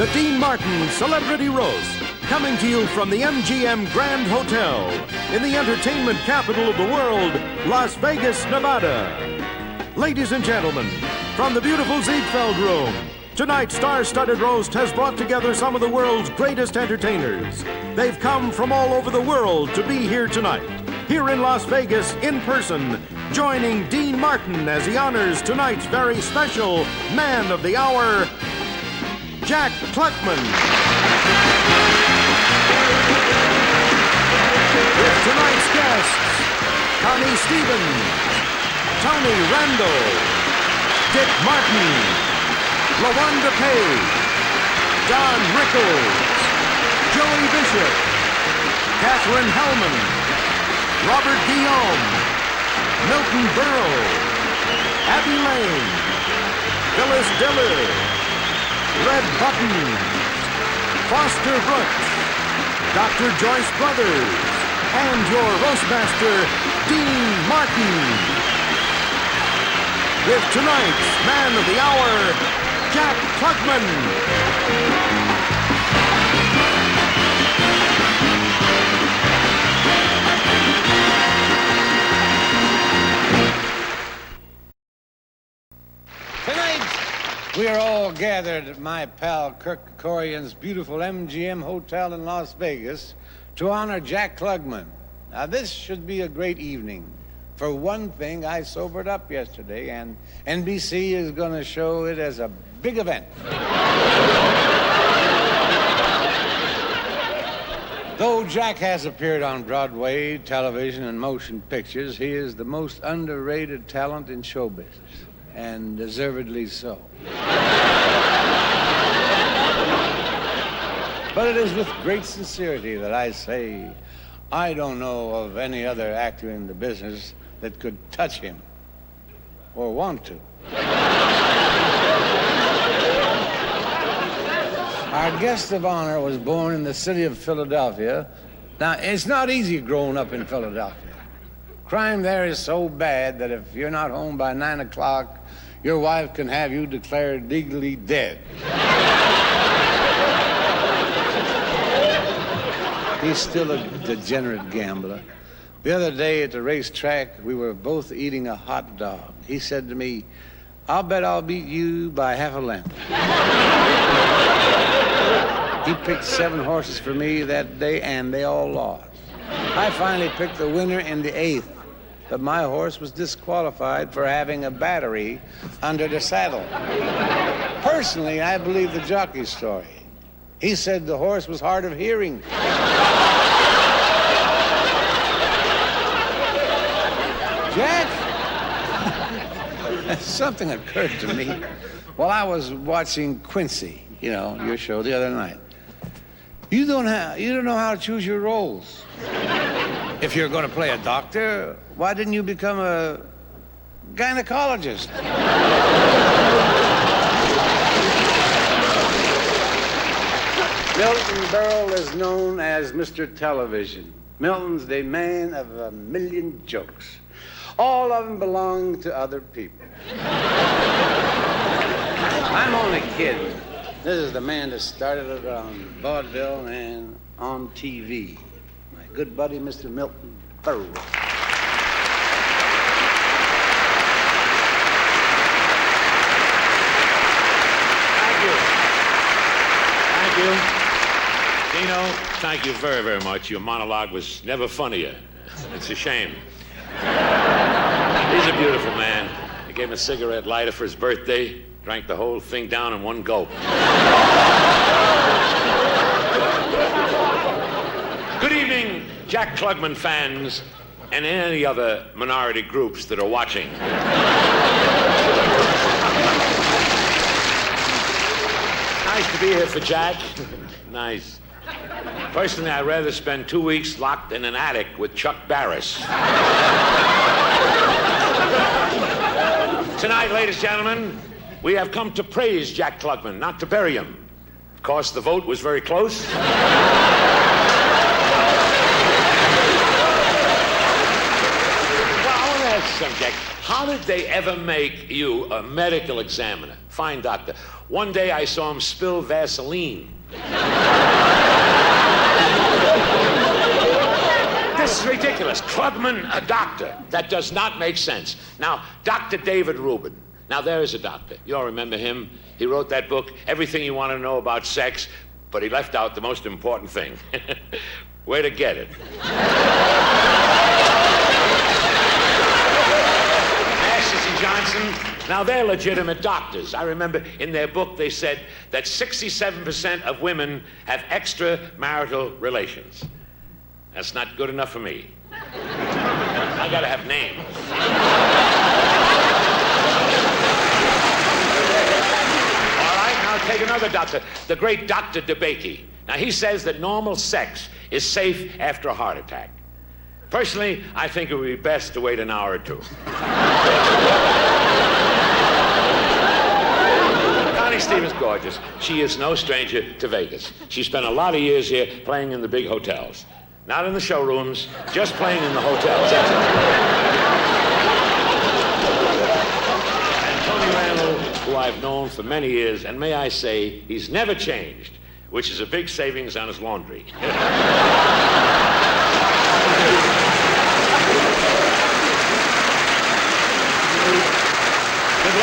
the Dean Martin Celebrity Roast, coming to you from the MGM Grand Hotel in the entertainment capital of the world, Las Vegas, Nevada. Ladies and gentlemen, from the beautiful Ziegfeld Room, tonight's star-studded roast has brought together some of the world's greatest entertainers. They've come from all over the world to be here tonight. Here in Las Vegas, in person, joining Dean Martin as he honors tonight's very special Man of the Hour, Jack Klugman. With tonight's guests, Connie Stevens, Tony Randall, Dick Martin, LaWanda Page, Don Rickles, Joey Bishop, Catherine Hellman, Robert Guillaume, Milton Berle, Abby Lane, Phyllis Diller, Red Buttons, Foster Brooks, Dr. Joyce Brothers, and your roastmaster, Dean Martin. With tonight's Man of the Hour, Jack Klugman. We are all gathered at my pal Kirk Kerkorian's beautiful MGM Hotel in Las Vegas to honor Jack Klugman. Now, this should be a great evening. For one thing, I sobered up yesterday, and NBC is going to show it as a big event. Though Jack has appeared on Broadway, television, and motion pictures, he is the most underrated talent in show business, and deservedly so. But it is with great sincerity that I say I don't know of any other actor in the business that could touch him or want to. Our guest of honor was born in the city of Philadelphia. Now, it's not easy growing up in Philadelphia. Crime there is so bad that if you're not home by 9 o'clock, your wife can have you declared legally dead. He's still a degenerate gambler. The other day at the racetrack, we were both eating a hot dog. He said to me, "I'll bet I'll beat you by half a length." He picked 7 horses for me that day, and they all lost. I finally picked the winner in the 8th, but my horse was disqualified for having a battery under the saddle. Personally, I believe the jockey's story. He said the horse was hard of hearing. Jack, something occurred to me while I was watching Quincy, your show the other night. You don't know how to choose your roles. If you're going to play a doctor, why didn't you become a gynecologist? Milton Berle is known as Mr. Television. Milton's the man of a million jokes. All of them belong to other people. I'm only kidding. This is the man that started it on vaudeville and on TV. My good buddy, Mr. Milton Berle. Thank you. Dino, thank you very, very much. Your monologue was never funnier. It's a shame. He's a beautiful man. I gave him a cigarette lighter for his birthday, drank the whole thing down in one gulp. Good evening, Jack Klugman fans, and any other minority groups that are watching. Nice to be here for Jack. Nice. Personally, I'd rather spend 2 weeks locked in an attic with Chuck Barris. Tonight, ladies and gentlemen, we have come to praise Jack Klugman, not to bury him. Of course, the vote was very close. Well, I want to ask you something, Jack. How did they ever make you a medical examiner? Fine doctor. One day I saw him spill Vaseline. This is ridiculous. Klugman, a doctor. That does not make sense. Now, Dr. David Rubin. Now, there is a doctor. You all remember him? He wrote that book, Everything You Want to Know About Sex, but he left out the most important thing. Where to get it. Masters and Johnson, now they're legitimate doctors. I remember in their book they said that 67% of women have extramarital relations. That's not good enough for me. I gotta have names. All right, now take another doctor, the great Dr. DeBakey. Now he says that normal sex is safe after a heart attack. Personally, I think it would be best to wait an hour or two. Connie Stevens, gorgeous. She is no stranger to Vegas. She spent a lot of years here playing in the big hotels. Not in the showrooms, just playing in the hotels. And Tony Randall, who I've known for many years, and may I say, he's never changed, which is a big savings on his laundry. Good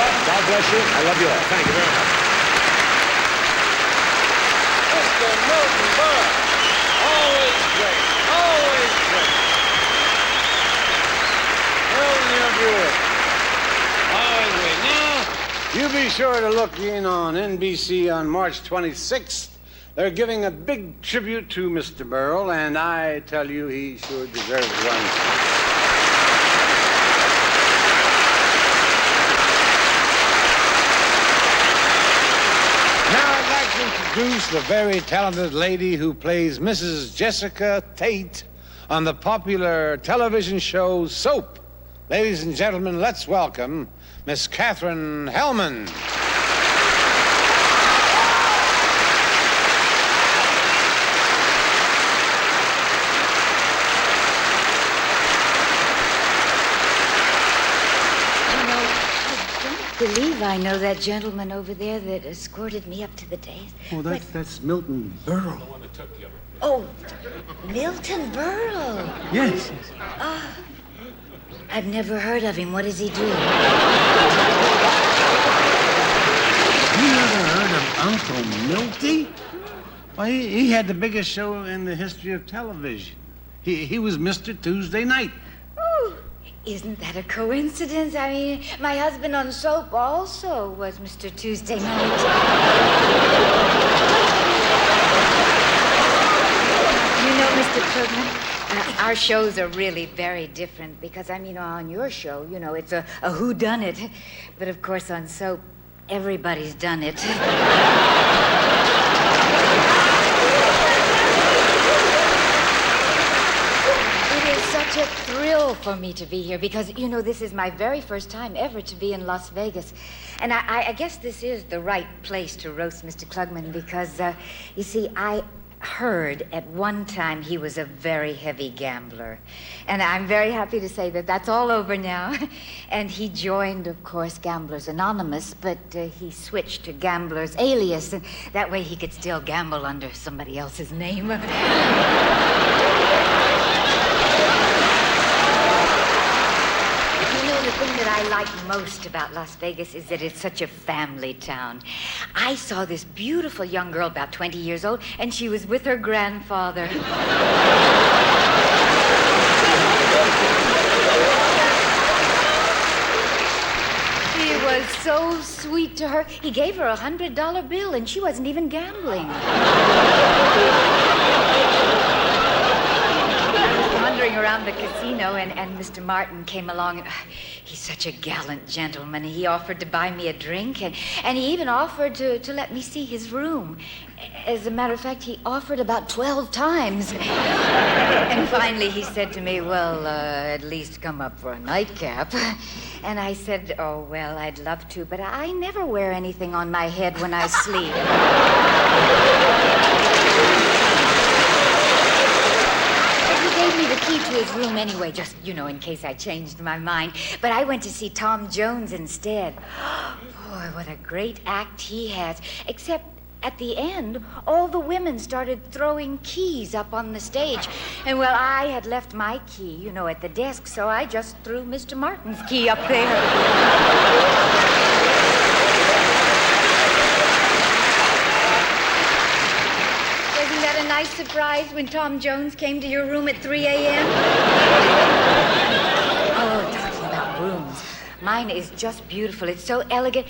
luck. God bless you. I love you all. Thank you very much. Mr. Milton Berle. Always great. Always great. Milton, you'll do it. Always great. Now, you be sure to look in on NBC on March 26th. They're giving a big tribute to Mr. Berle, and I tell you, he sure deserves one. Now I'd like to introduce the very talented lady who plays Mrs. Jessica Tate on the popular television show Soap. Ladies and gentlemen, let's welcome Miss Katherine Hellman. Believe I know that gentleman over there that escorted me up to the dais. Oh, that's Milton Berle. Oh, Milton Berle. Yes. Oh, I've never heard of him. What does he do? You never heard of Uncle Milty? Well, he had the biggest show in the history of television. He was Mr. Tuesday Night. Oh, isn't that a coincidence? I mean, my husband on Soap also was Mr. Tuesday Night. You know, Mr. Klugman, our shows are really very different because, I mean, on your show, you know, it's a whodunit. But, of course, on Soap, everybody's done it. Such a thrill for me to be here because, you know, this is my very first time ever to be in Las Vegas. And I guess this is the right place to roast Mr. Klugman because, you see, I heard at one time he was a very heavy gambler. And I'm very happy to say that that's all over now. And he joined, of course, Gamblers Anonymous, but he switched to Gamblers Alias. And that way he could still gamble under somebody else's name. The thing that I like most about Las Vegas is that it's such a family town. I saw this beautiful young girl, about 20 years old, and she was with her grandfather. He was so sweet to her. He gave her a $100 bill, and she wasn't even gambling. Wandering around the casino, and Mr. Martin came along. He's such a gallant gentleman. He offered to buy me a drink, and he even offered to let me see his room. As a matter of fact, he offered about 12 times. And finally he said to me, well, at least come up for a nightcap. And I said, oh, well, I'd love to, but I never wear anything on my head when I sleep. He gave me the key to his room anyway, just, you know, in case I changed my mind. But I went to see Tom Jones instead. Boy, Oh, what a great act he has. Except at the end, all the women started throwing keys up on the stage. And, well, I had left my key, at the desk, so I just threw Mr. Martin's key up there. Wasn't that a nice surprise when Tom Jones came to your room at 3 a.m.? Oh, talking about rooms. Mine is just beautiful. It's so elegant.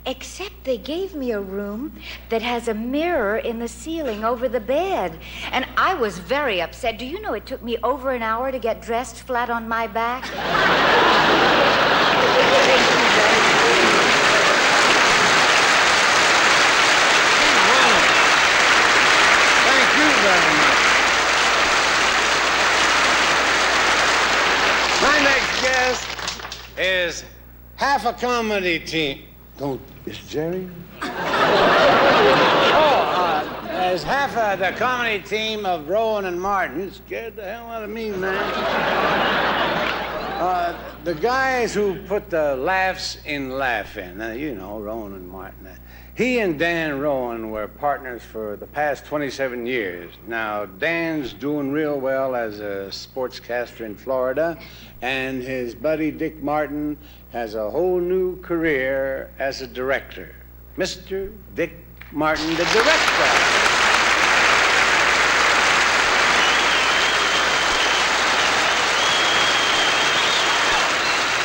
Except they gave me a room that has a mirror in the ceiling over the bed. And I was very upset. Do you know it took me over an hour to get dressed flat on my back? Thank you very much. My next guest is half a comedy team. Don't, Miss Jerry? As half of the comedy team of Rowan and Martin. Scared the hell out of me, man. The guys who put the laughs in laughing, Rowan and Martin. He and Dan Rowan were partners for the past 27 years. Now, Dan's doing real well as a sportscaster in Florida, and his buddy Dick Martin has a whole new career as a director. Mr. Dick Martin, the director.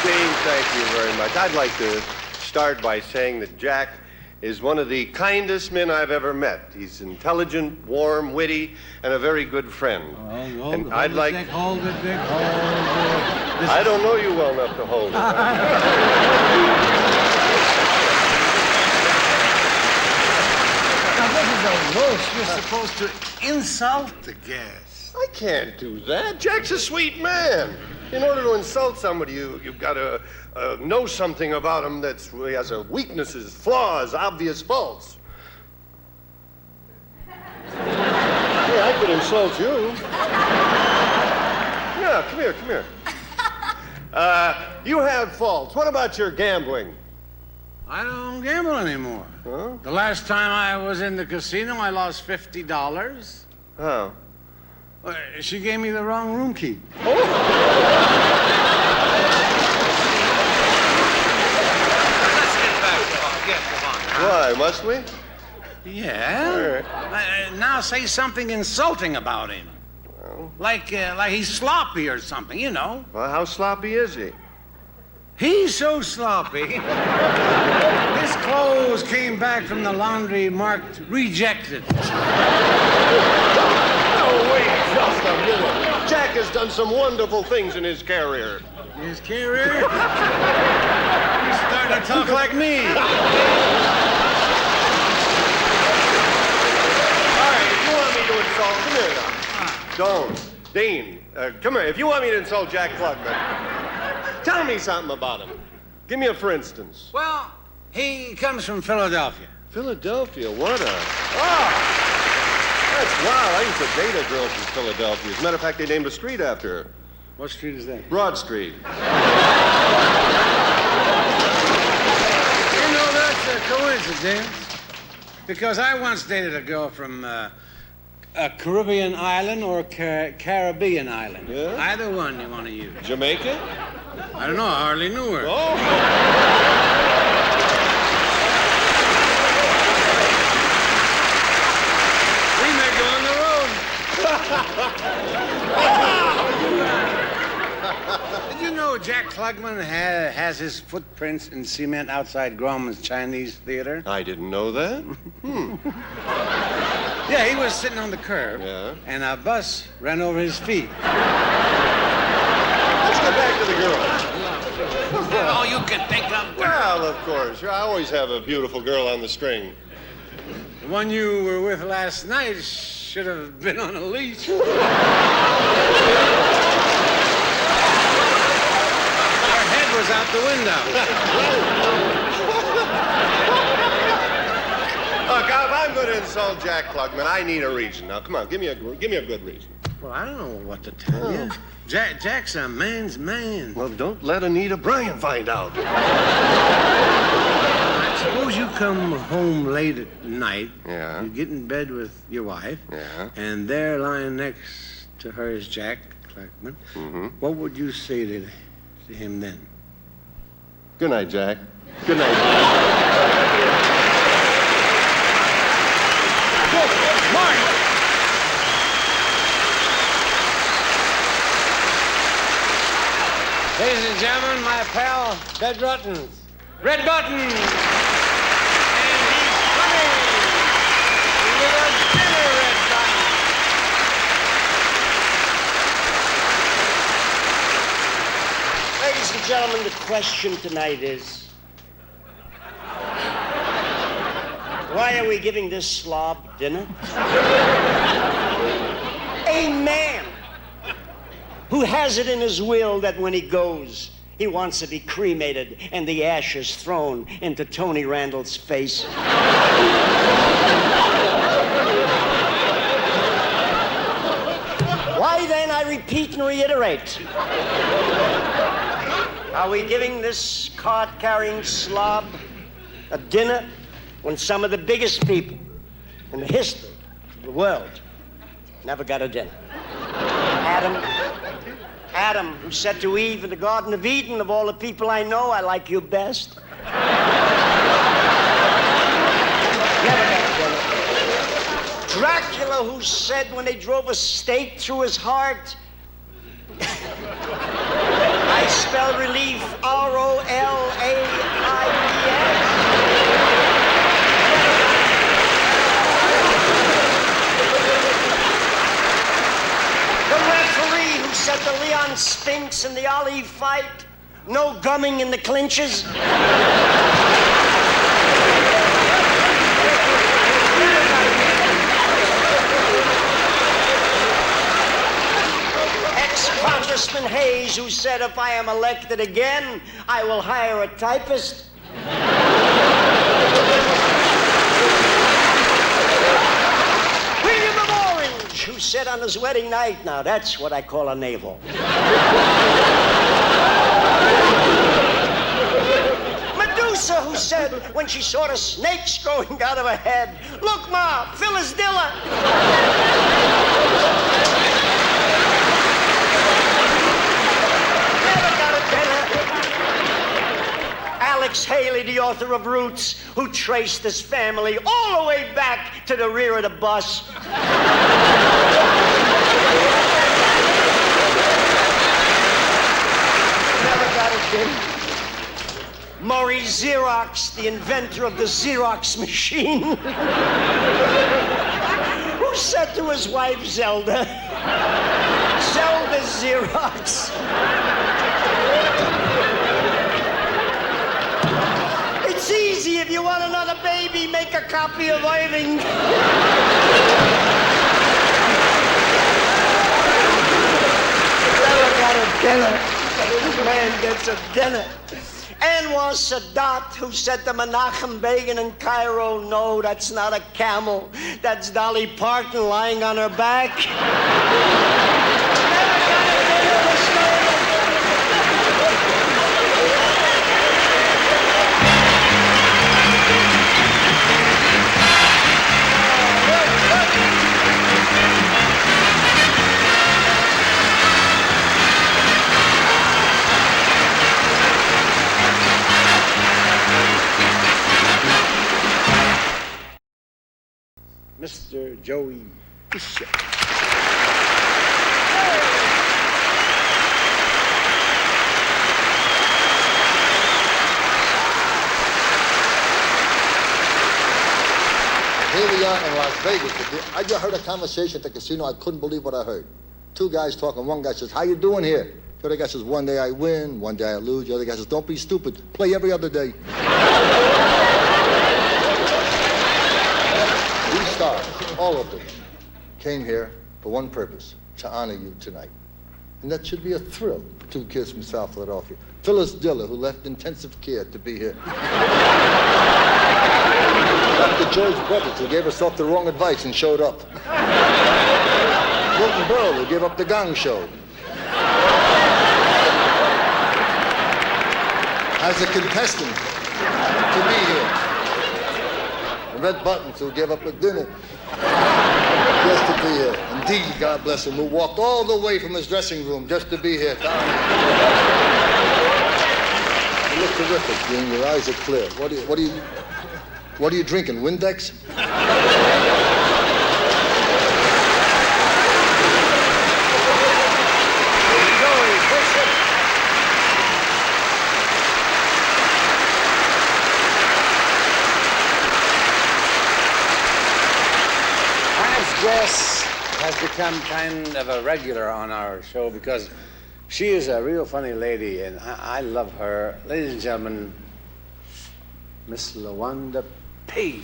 Dean, thank you very much. I'd like to start by saying that Jack is one of the kindest men I've ever met. He's intelligent, warm, witty, and a very good friend. Hold it, Dick. I don't know you well enough to hold it. Now, this is a roast. You're supposed to insult the guest. I can't do that. Jack's a sweet man. In order to insult somebody, you've got to know something about him that has weaknesses, flaws, obvious faults. Yeah, I could insult you. Yeah, come here. You have faults. What about your gambling? I don't gamble anymore. Huh? The last time I was in the casino, I lost $50. Oh. She gave me the wrong room key. Oh. Let's get back to our guest, Yvonne. Why, must we? Yeah. All right. Now say something insulting about him. Well, Like he's sloppy or something, well, how sloppy is he? He's so sloppy. His clothes came back from the laundry marked rejected. Oh, wait just a minute. Jack has done some wonderful things in his career. His career? He's starting to talk like me. All right, if you want me to insult, come here now. Don't. Dean, come here. If you want me to insult Jack Klugman, tell me something about him. Give me a for instance. Well, he comes from Philadelphia. Philadelphia, what a... Oh! That's wow. I used to date a girl from Philadelphia. As a matter of fact, they named a street after her. What street is that? Broad Street. That's a coincidence. Because I once dated a girl from a Caribbean island or Caribbean island. Yeah? Either one you want to use. Jamaica? I don't know. I hardly knew her. Oh! We may go on the road. Did you know Jack Klugman has his footprints in cement outside Grauman's Chinese Theater? I didn't know that. Yeah, he was sitting on the curb, Yeah. and a bus ran over his feet. Let's get back to the girl. Oh, you can think of... Well, of course. I always have a beautiful girl on the string. The one you were with last night should have been on a leash. Her head was out the window. Look, if I'm going to insult Jack Klugman, I need a reason. Now, come on, give me a good reason. Well, I don't know what to tell you. Jack's a man's man. Well, don't let Anita Bryant find out. I Suppose you come home late at night. Yeah. You get in bed with your wife. Yeah. And there lying next to her is Jack Klugman. Mm-hmm. What would you say to him then? Good night, Jack. Good night, Jack. Ladies and gentlemen, my pal, Red Buttons. Red Buttons! And he's coming with a dinner, Red Buttons. Ladies and gentlemen, the question tonight is, why are we giving this slob dinner? A man who has it in his will that when he goes, he wants to be cremated and the ashes thrown into Tony Randall's face. Why then, I repeat and reiterate, are we giving this card-carrying slob a dinner when some of the biggest people in the history of the world never got a dinner? Adam, who said to Eve in the Garden of Eden, of all the people I know, I like you best. Never got a dinner. Dracula, who said when they drove a stake through his heart, I spell relief R-O-L-A-I-E-S. The referee who said to Leon Spinks in the Ali fight, no gumming in the clinches. Ex-Congressman Hayes, who said, if I am elected again, I will hire a typist. William of Orange, who said on his wedding night, now that's what I call a navel. Medusa, who said when she saw the snakes growing out of her head, look, Ma, Phyllis Diller. Alex Haley, the author of Roots, who traced his family all the way back to the rear of the bus. Never got a dinner. Murray Xerox, the inventor of the Xerox machine, who said to his wife Zelda, Zelda Xerox, it's easy. If you want another baby, make a copy of Irving. Never got a dinner. This man gets a dinner. Anwar Sadat, who said to Menachem Begin in Cairo, no, that's not a camel. That's Dolly Parton lying on her back. Mr. Joey Bishop. Here we are in Las Vegas. I just heard a conversation at the casino. I couldn't believe what I heard. Two guys talking. One guy says, how you doing here? The other guy says, one day I win, one day I lose. The other guy says, don't be stupid. Play every other day. These stars, all of them, came here for one purpose, to honor you tonight. And that should be a thrill for two kids from South Philadelphia. Phyllis Diller, who left intensive care to be here. Dr. George Brothers, who gave herself the wrong advice and showed up. Wilton Burl, who gave up the gong show. As a contestant, to be here. red buttons who gave up a dinner just to be here. Indeed, God bless him, who walked all the way from his dressing room just to be here. You look terrific, Dean. Your eyes are clear. What are you drinking, Windex? Jess has become kind of a regular on our show because she is a real funny lady, and I love her. Ladies and gentlemen, Miss LaWanda P.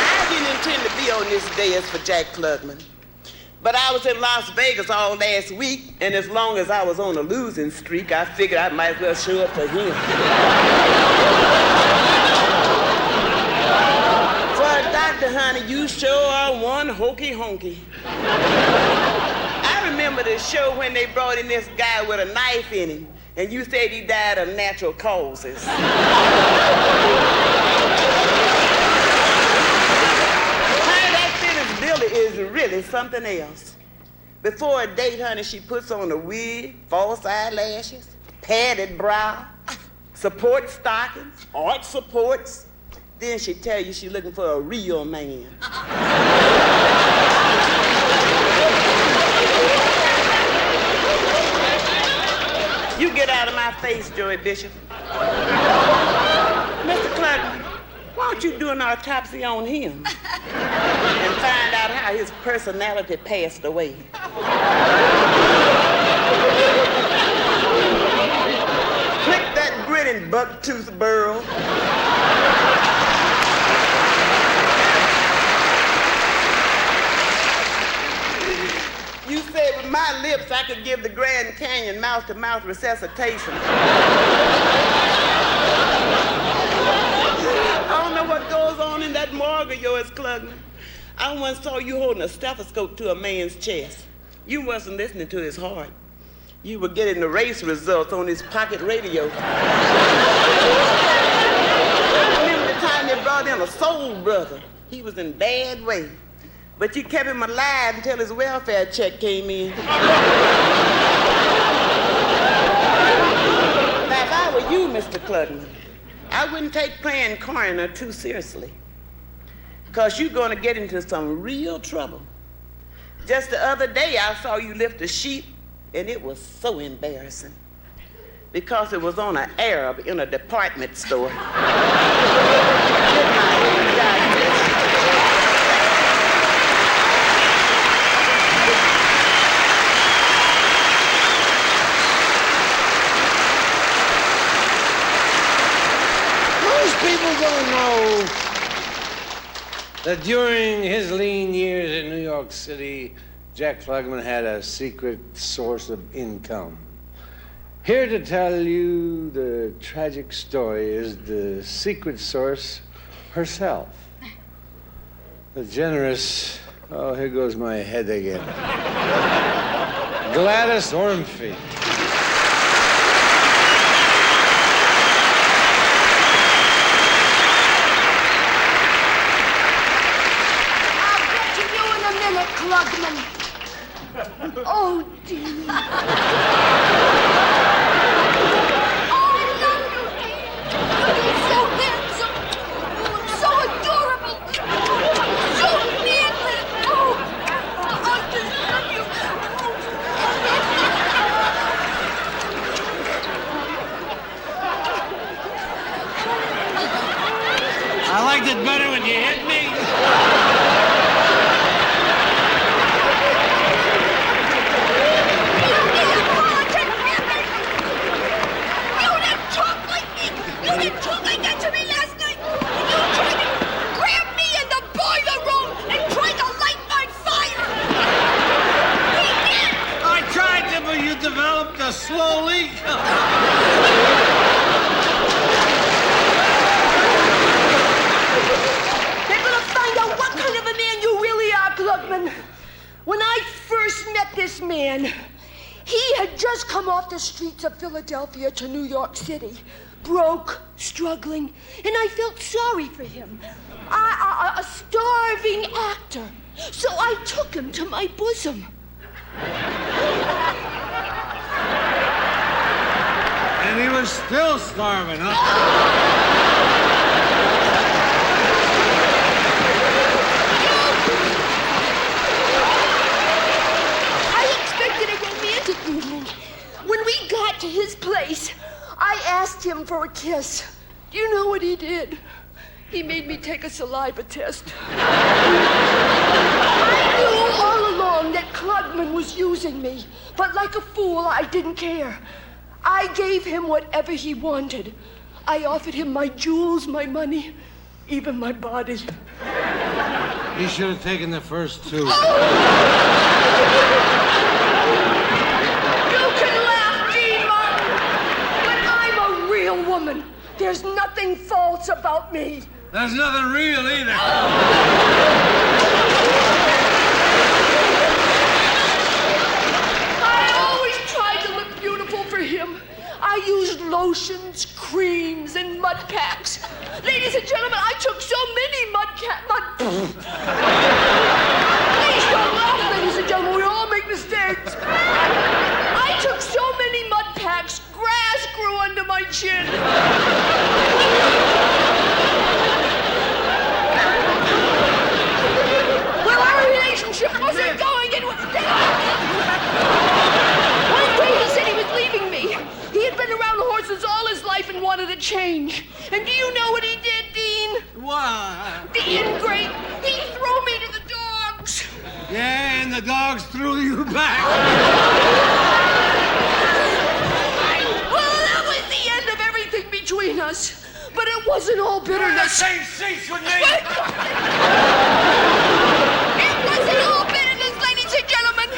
I didn't intend to be on this dais for Jack Klugman. But I was in Las Vegas all last week, and as long as I was on a losing streak, I figured I might as well show up for him. For Dr. Honey, you sure are one hokey honky. I remember the show when they brought in this guy with a knife in him, and you said he died of natural causes. Billy is really something else. Before a date, honey, she puts on a wig, false eyelashes, padded brow, support stockings, arch supports. Then she tell you she's looking for a real man. You get out of my face, Joey Bishop. Mr. Klugman, why don't you do an autopsy on him and find out how his personality passed away? Click that grinning buck-tooth burl. You said with my lips I could give the Grand Canyon mouth-to-mouth resuscitation. I don't know what goes on in that morgue of yours, Klugman. I once saw you holding a stethoscope to a man's chest. You wasn't listening to his heart. You were getting the race results on his pocket radio. I remember the time they brought in a soul brother. He was in bad way. But you kept him alive until his welfare check came in. Now, if I were you, Mr. Klugman, I wouldn't take playing coroner too seriously, because you're going to get into some real trouble. Just the other day, I saw you lift a sheet, and it was so embarrassing, because it was on an Arab in a department store. Good night. God bless you. People don't know that during his lean years in New York City, Jack Klugman had a secret source of income. Here to tell you the tragic story is the secret source herself. The generous, oh, here goes my head again, Gladys Ormfeet. Klugman. Oh, Dean. Oh, I love you, Dean. You're so handsome, so adorable, so manly. Oh, I just love you. I liked it better when you hit me. Developed a slow leak. They're gonna find out what kind of a man you really are, Klugman. When I first met this man, he had just come off the streets of Philadelphia to New York City, broke, struggling, and I felt sorry for him. A starving actor. So I took him to my bosom. And he was still starving, huh? I expected a romantic evening. When we got to his place, I asked him for a kiss. Do you know what he did? He made me take a saliva test. I knew all along that Klugman was using me, but like a fool, I didn't care. I gave him whatever he wanted. I offered him my jewels, my money, even my body. He should have taken the first two. You can laugh, Dean Martin, but I'm a real woman. There's nothing false about me. There's nothing real either. I always tried to look beautiful for him. I used lotions, creams, and mud packs. Ladies and gentlemen, I took so many Please don't laugh, ladies and gentlemen. We all make mistakes. I took so many mud packs, grass grew under my chin. Well, our relationship wasn't going in. One day he said he was leaving me. He had been around horses all his life and wanted a change. And do you know what he did, Dean? What? The ingrate. He threw me to the dogs. Yeah, and the dogs threw you back. Well, that was the end of everything between us. But it wasn't all bitterness. Same seats with me. It wasn't all bitterness, ladies and gentlemen.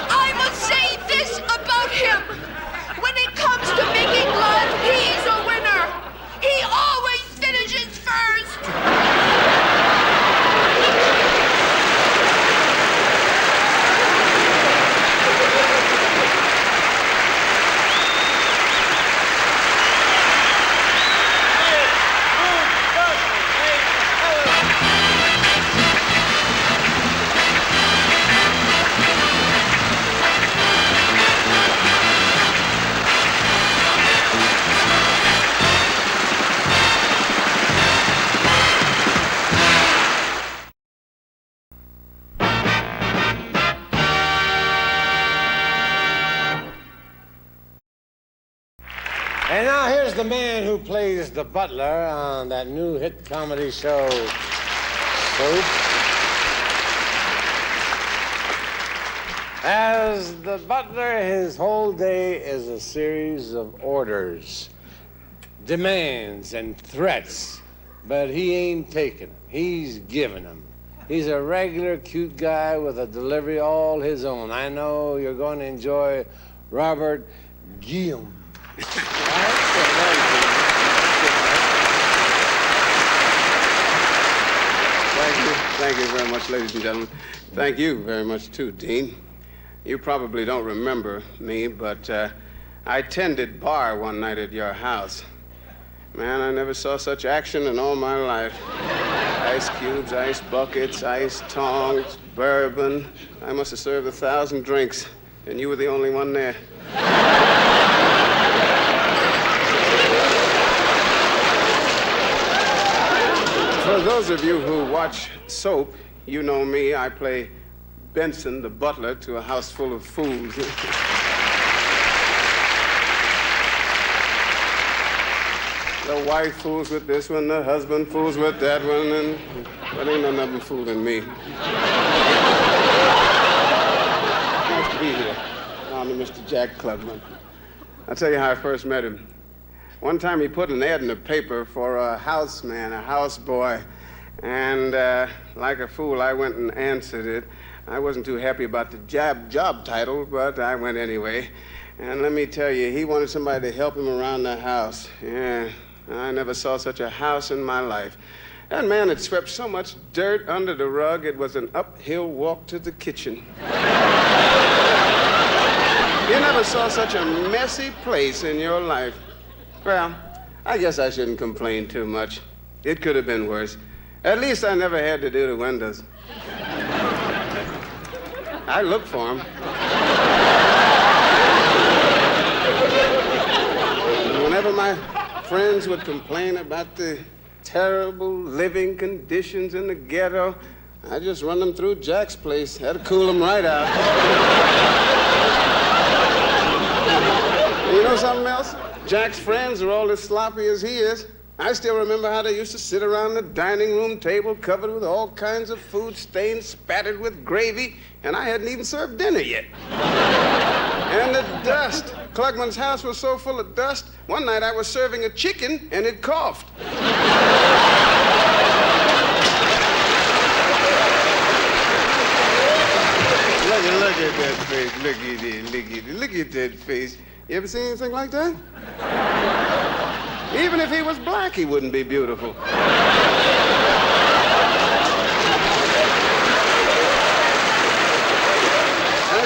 I must say this about him. When it comes to making love, he's a winner. He always finishes first. And now here's the man who plays the butler on that new hit comedy show, Soap. As the butler, his whole day is a series of orders, demands, and threats. But he ain't taking them. He's giving them. He's a regular cute guy with a delivery all his own. I know you're going to enjoy Robert Guillaume. Thank you very much, ladies and gentlemen. Thank you very much, too, Dean. You probably don't remember me, but I tended bar one night at your house. Man, I never saw such action in all my life. Ice cubes, ice buckets, ice tongs, bourbon. I must have served 1,000 drinks, and you were the only one there. For those of you who watch Soap, you know me. I play Benson, the butler, to a house full of fools. The wife fools with this one, the husband fools with that one, and but ain't none of them fooling me. Nice to be here. I'm Mr. Jack Klugman. I'll tell you how I first met him. One time he put an ad in the paper for a houseman, a houseboy, and like a fool, I went and answered it. I wasn't too happy about the job title, but I went anyway. And let me tell you, he wanted somebody to help him around the house. Yeah, I never saw such a house in my life. That man had swept so much dirt under the rug, it was an uphill walk to the kitchen. You never saw such a messy place in your life. Well, I guess I shouldn't complain too much. It could have been worse. At least I never had to do the windows. I looked for him. Whenever my friends would complain about the terrible living conditions in the ghetto, I just run them through Jack's place. That'd cool them right out. You know something else? Jack's friends are all as sloppy as he is. I still remember how they used to sit around the dining room table covered with all kinds of food stains, spattered with gravy, and I hadn't even served dinner yet. And the dust. Klugman's house was so full of dust, one night I was serving a chicken and it coughed. Look at that face. Look at it. Look at that face. You ever seen anything like that? Even if he was black, he wouldn't be beautiful. I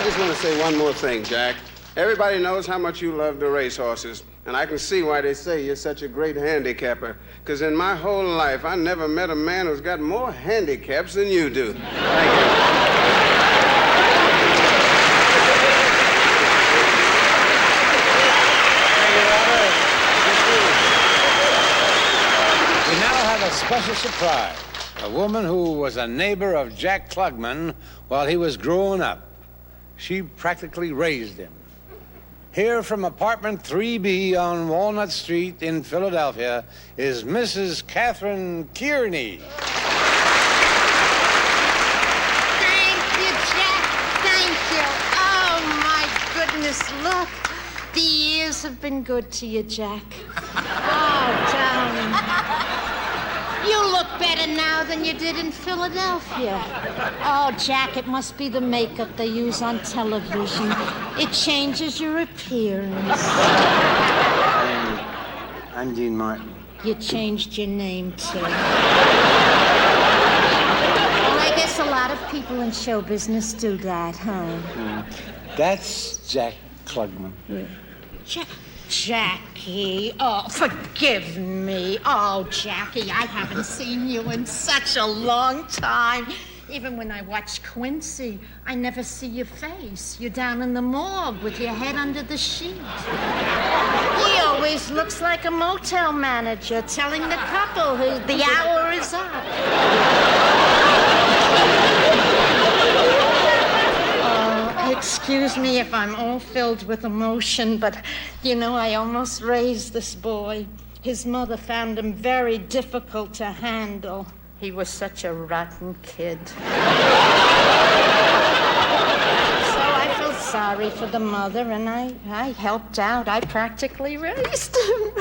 just want to say one more thing, Jack. Everybody knows how much you love the racehorses, and I can see why they say you're such a great handicapper. Because in my whole life, I never met a man who's got more handicaps than you do. Thank you. A special surprise. A woman who was a neighbor of Jack Klugman while he was growing up. She practically raised him. Here from apartment 3B on Walnut Street in Philadelphia is Mrs. Catherine Kearney. Thank you, Jack. Thank you. Oh, my goodness, look. The years have been good to you, Jack. Oh, darling. You look better now than you did in Philadelphia. Oh, Jack, it must be the makeup they use on television. It changes your appearance. I'm Dean Martin. You changed your name, too. Well, I guess a lot of people in show business do that, huh? That's Jack Klugman. Jackie, oh, forgive me. Oh, Jackie, I haven't seen you in such a long time. Even when I watch Quincy, I never see your face. You're down in the morgue with your head under the sheet. He always looks like a motel manager telling the couple the hour is up. Excuse me if I'm all filled with emotion, but, you know, I almost raised this boy. His mother found him very difficult to handle. He was such a rotten kid. So I felt sorry for the mother, and I helped out. I practically raised him.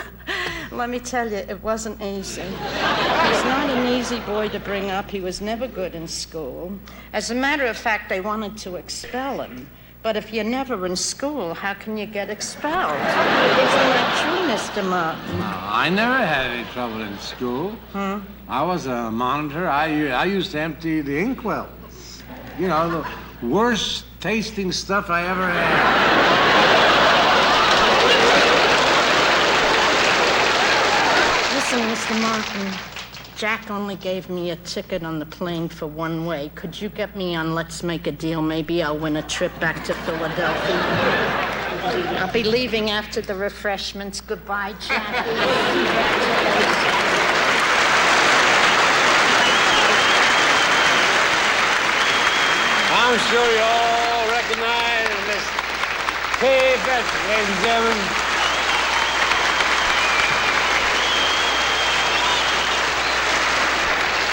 Let me tell you, it wasn't easy. He's not an easy boy to bring up. He was never good in school. As a matter of fact, they wanted to expel him. But if you're never in school, how can you get expelled? Isn't that true, Mr. Martin? No, I never had any trouble in school. Huh? I was a monitor. I used to empty the inkwell. You know, the worst tasting stuff I ever had. Listen, Mr. Martin, Jack only gave me a ticket on the plane for one way. Could you get me on Let's Make a Deal? Maybe I'll win a trip back to Philadelphia. I'll be leaving after the refreshments. Goodbye, Jackie. I'm sure you all recognize Miss Kay Becker, ladies and gentlemen.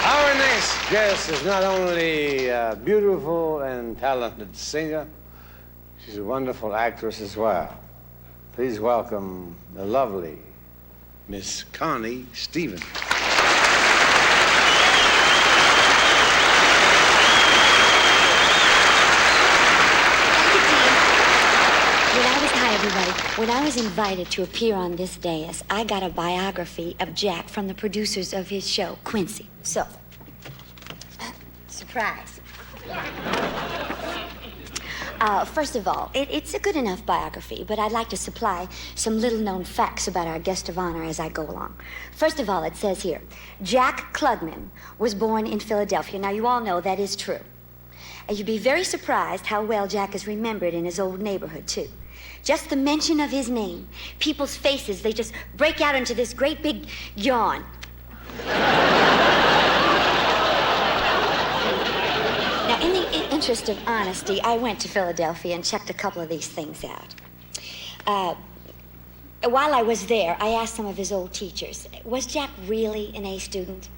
Our next guest is not only a beautiful and talented singer, she's a wonderful actress as well. Please welcome the lovely Miss Connie Stevens. Well, I was tired everybody. When I was invited to appear on this dais, I got a biography of Jack from the producers of his show, Quincy. So, surprise. First of all, it's a good enough biography, but I'd like to supply some little-known facts about our guest of honor as I go along. First of all, it says here, Jack Klugman was born in Philadelphia. Now, you all know that is true. And you'd be very surprised how well Jack is remembered in his old neighborhood, too. Just the mention of his name, people's faces, they just break out into this great big yawn. Now, in the interest of honesty, I went to Philadelphia and checked a couple of these things out. While I was there, I asked some of his old teachers, was Jack really an A student?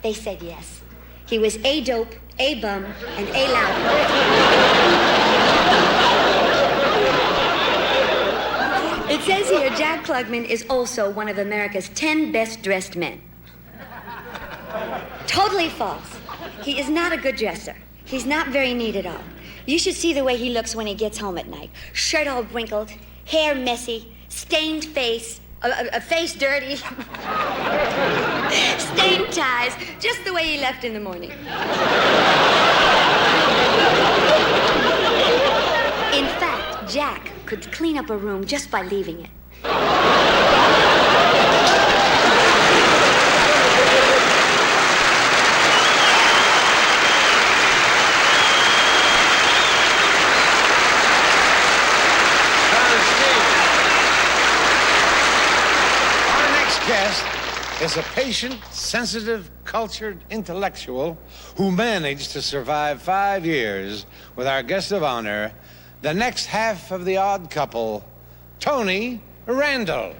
They said yes. He was A dope, A bum, and A loud. It says here, Jack Klugman is also one of America's 10 best-dressed men. Totally false. He is not a good dresser. He's not very neat at all. You should see the way he looks when he gets home at night. Shirt all wrinkled, hair messy, stained face, a face dirty, stained ties, just the way he left in the morning. In fact, Jack could clean up a room just by leaving it. Guest is a patient, sensitive, cultured intellectual who managed to survive 5 years with our guest of honor, the next half of the odd couple, Tony Randall.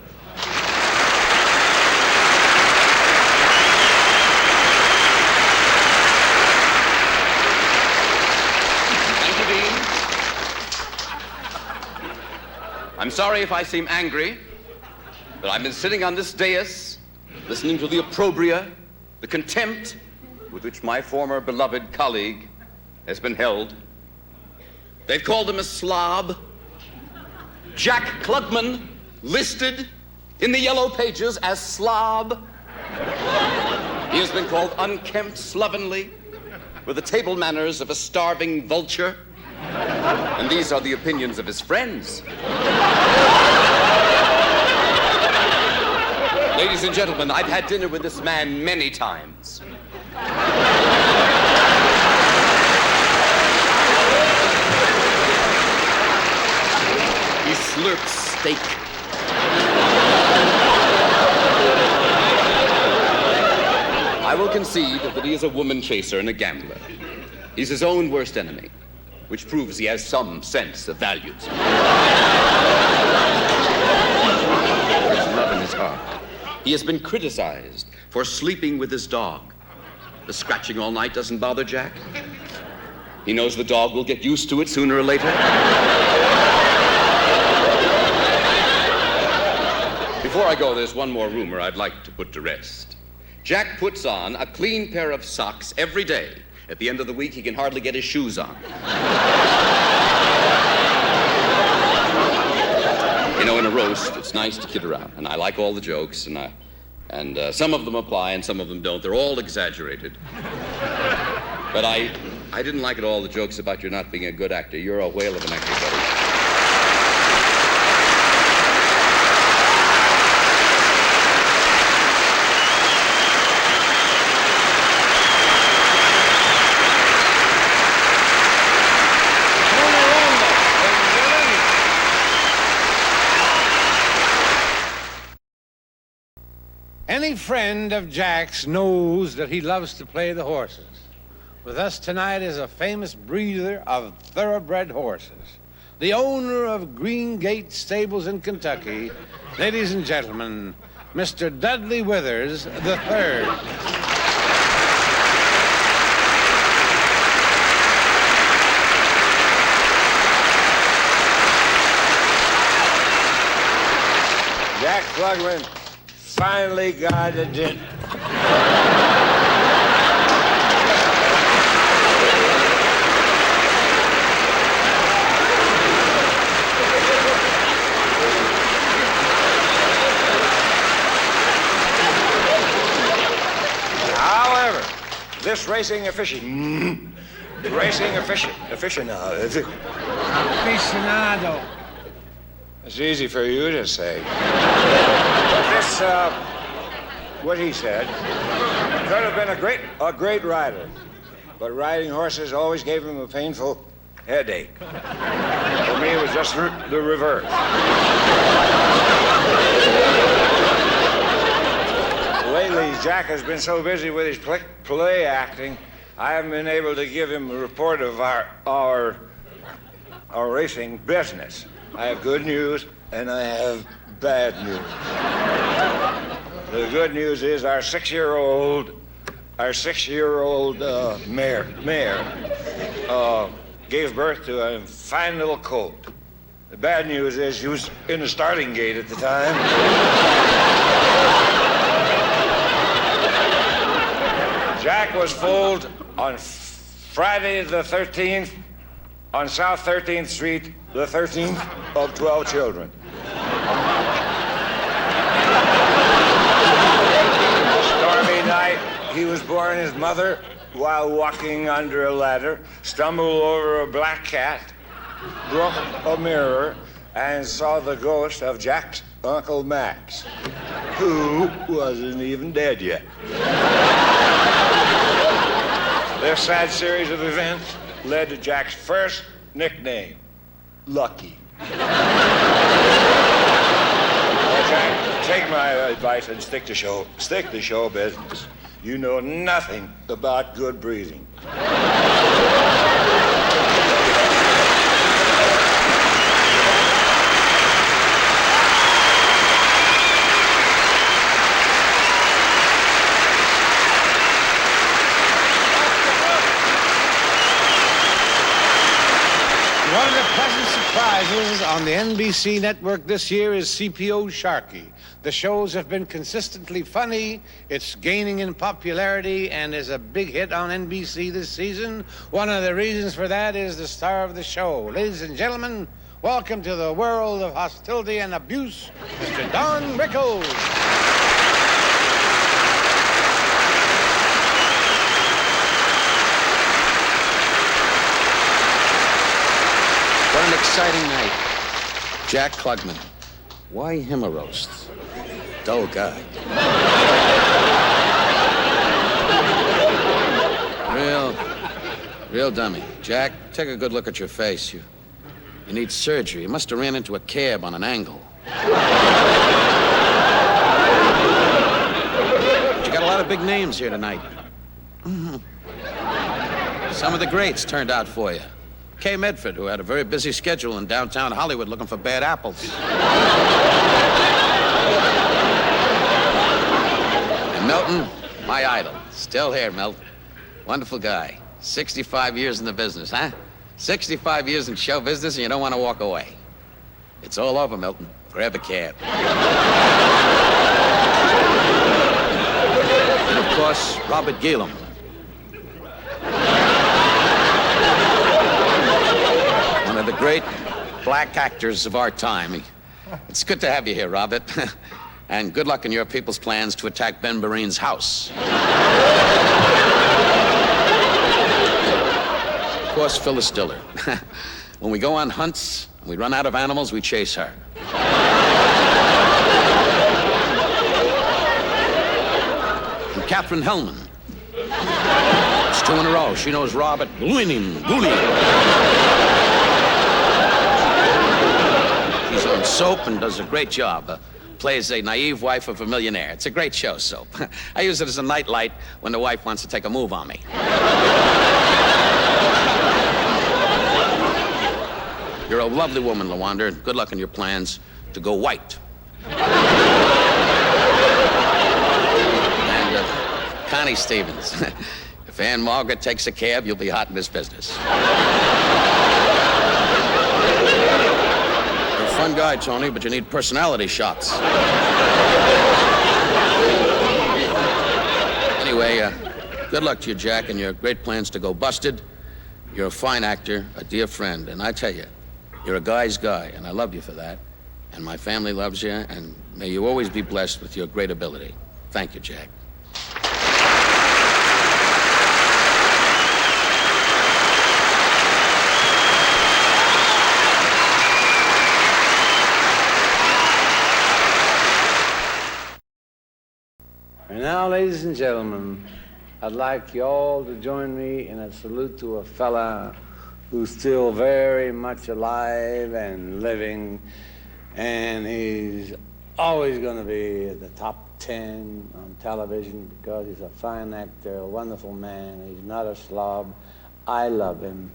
Thank you, Dean. I'm sorry if I seem angry. But I've been sitting on this dais, listening to the opprobria, the contempt with which my former beloved colleague has been held. They've called him a slob. Jack Klugman, listed in the yellow pages as slob. He has been called unkempt, slovenly, with the table manners of a starving vulture. And these are the opinions of his friends. Ladies and gentlemen, I've had dinner with this man many times. He slurps steak. I will concede that he is a woman chaser and a gambler. He's his own worst enemy, which proves he has some sense of values. There's love in his heart. He has been criticized for sleeping with his dog. The scratching all night doesn't bother Jack. He knows the dog will get used to it sooner or later. Before I go, there's one more rumor I'd like to put to rest. Jack puts on a clean pair of socks every day. At the end of the week, he can hardly get his shoes on. You know, in a roast, it's nice to kid around, and I like all the jokes, and some of them apply and some of them don't. They're all exaggerated. But I didn't like at all the jokes about you not being a good actor. You're a whale of an actor, buddy. Any friend of Jack's knows that he loves to play the horses. With us tonight is a famous breeder of thoroughbred horses, the owner of Green Gate Stables in Kentucky, ladies and gentlemen, Mr. Dudley Withers III. Jack Klugman finally got a dinner. just racing aficionado. Racing aficionado. Aficionado. It's easy for you to say. But this, what he said, could have been a great rider. But riding horses always gave him a painful headache. For me, it was just the reverse. Lately, Jack has been so busy with his play acting, I haven't been able to give him a report of our racing business. I have good news and I have bad news. The good news is our six-year-old mare gave birth to a fine little colt. The bad news is she was in the starting gate at the time. Jack was foaled on Friday the 13th on South 13th Street, the 13th of 12 children. Stormy night, he was born. His mother, while walking under a ladder, stumbled over a black cat, broke a mirror, and saw the ghost of Jack's Uncle Max, who wasn't even dead yet. This sad series of events led to Jack's first nickname, Lucky. Well, Jack, take my advice and stick to show business. You know nothing about good breeding. One of the pleasant surprises on the NBC network this year is CPO Sharkey. The shows have been consistently funny. It's gaining in popularity and is a big hit on NBC this season. One of the reasons for that is the star of the show. Ladies and gentlemen, welcome to the world of hostility and abuse, Mr. Don Rickles. What an exciting night. Jack Klugman. Why him a roast? Dull guy. Real dummy. Jack, take a good look at your face. You need surgery. You must have ran into a cab on an angle. But you got a lot of big names here tonight. Some of the greats turned out for you. Kay Medford, who had a very busy schedule in downtown Hollywood looking for bad apples. And Milton, my idol. Still here, Milt. Wonderful guy. 65 years in the business, huh? 65 years in show business and you don't want to walk away. It's all over, Milton. Grab a cab. And, of course, Robert Gielam. One of the great black actors of our time. It's good to have you here, Robert. And good luck in your people's plans to attack Ben Berene's house. Of course, Phyllis Diller. When we go on hunts and we run out of animals, we chase her. And Catherine Hellman. It's 2 in a row. She knows Robert Gluening. She's on Soap and does a great job. Plays a naive wife of a millionaire. It's a great show, Soap. I use it as a nightlight when the wife wants to take a move on me. You're a lovely woman, LaWanda. Good luck in your plans to go white. And Connie Stevens. If Ann Margaret takes a cab, you'll be hot in this business. You're a fun guy, Tony, but you need personality shots. Anyway, good luck to you, Jack, and your great plans to go busted. You're a fine actor, a dear friend, and I tell you, you're a guy's guy, and I love you for that. And my family loves you, and may you always be blessed with your great ability. Thank you, Jack. now, ladies and gentlemen, I'd like you all to join me in a salute to a fella who's still very much alive and living, and he's always going to be at the top 10 on television because he's a fine actor, a wonderful man. He's not a slob. I love him,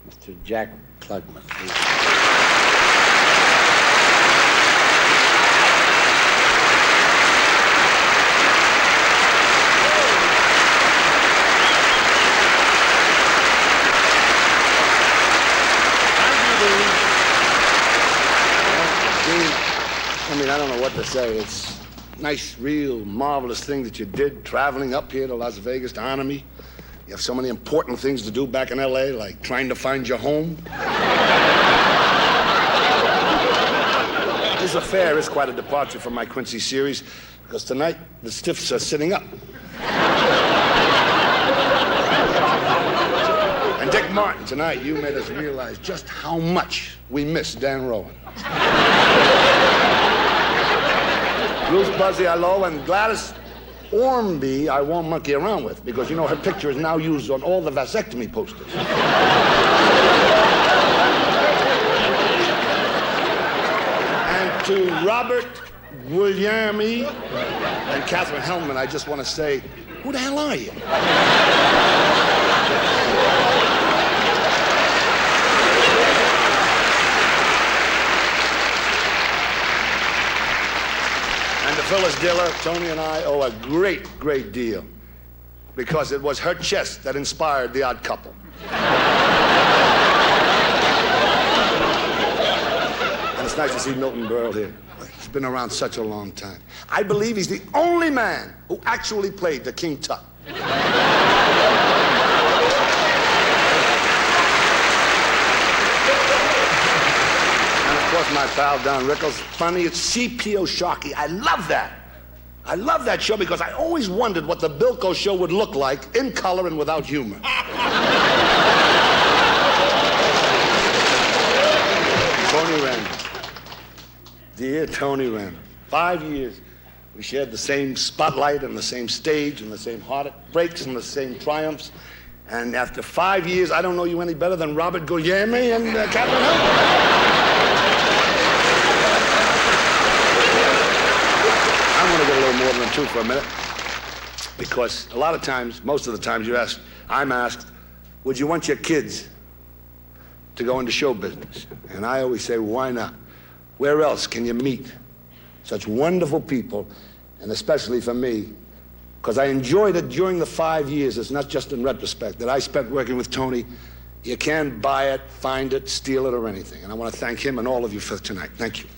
Mr. Jack Klugman. I mean, I don't know what to say. It's a nice, real, marvelous thing that you did, traveling up here to Las Vegas to honor me. You have so many important things to do back in L.A., like trying to find your home. This affair is quite a departure from my Quincy series, because tonight the stiffs are sitting up. And Dick Martin, tonight you made us realize just how much we miss Dan Rowan. Bruce Buzzy Allo and Gladys Ormby I won't monkey around with, because you know her picture is now used on all the vasectomy posters. And to Robert Guglielmi and Catherine Hellman, I just want to say, who the hell are you? And to Phyllis Diller, Tony and I owe a great, great deal, because it was her chest that inspired The Odd Couple. And it's nice to see Milton Berle here. He's been around such a long time. I believe he's the only man who actually played the King Tut. Of course, my pal Don Rickles. Funny, it's C.P.O. Sharkey. I love that. I love that show because I always wondered what the Bilko show would look like in color and without humor. Tony Rand. Dear Tony Rand, 5 years. We shared the same spotlight and the same stage and the same heartbreaks and the same triumphs. And after 5 years, I don't know you any better than Robert Guglielmi and Catherine Hellman. I'm going to get a little more than two for a minute, because a lot of times, most of the times I'm asked, would you want your kids to go into show business? And I always say, why not? Where else can you meet such wonderful people, and especially for me, because I enjoyed it during the 5 years. It's not just in retrospect that I spent working with Tony. You can't buy it, find it, steal it, or anything. And I want to thank him and all of you for tonight. Thank you.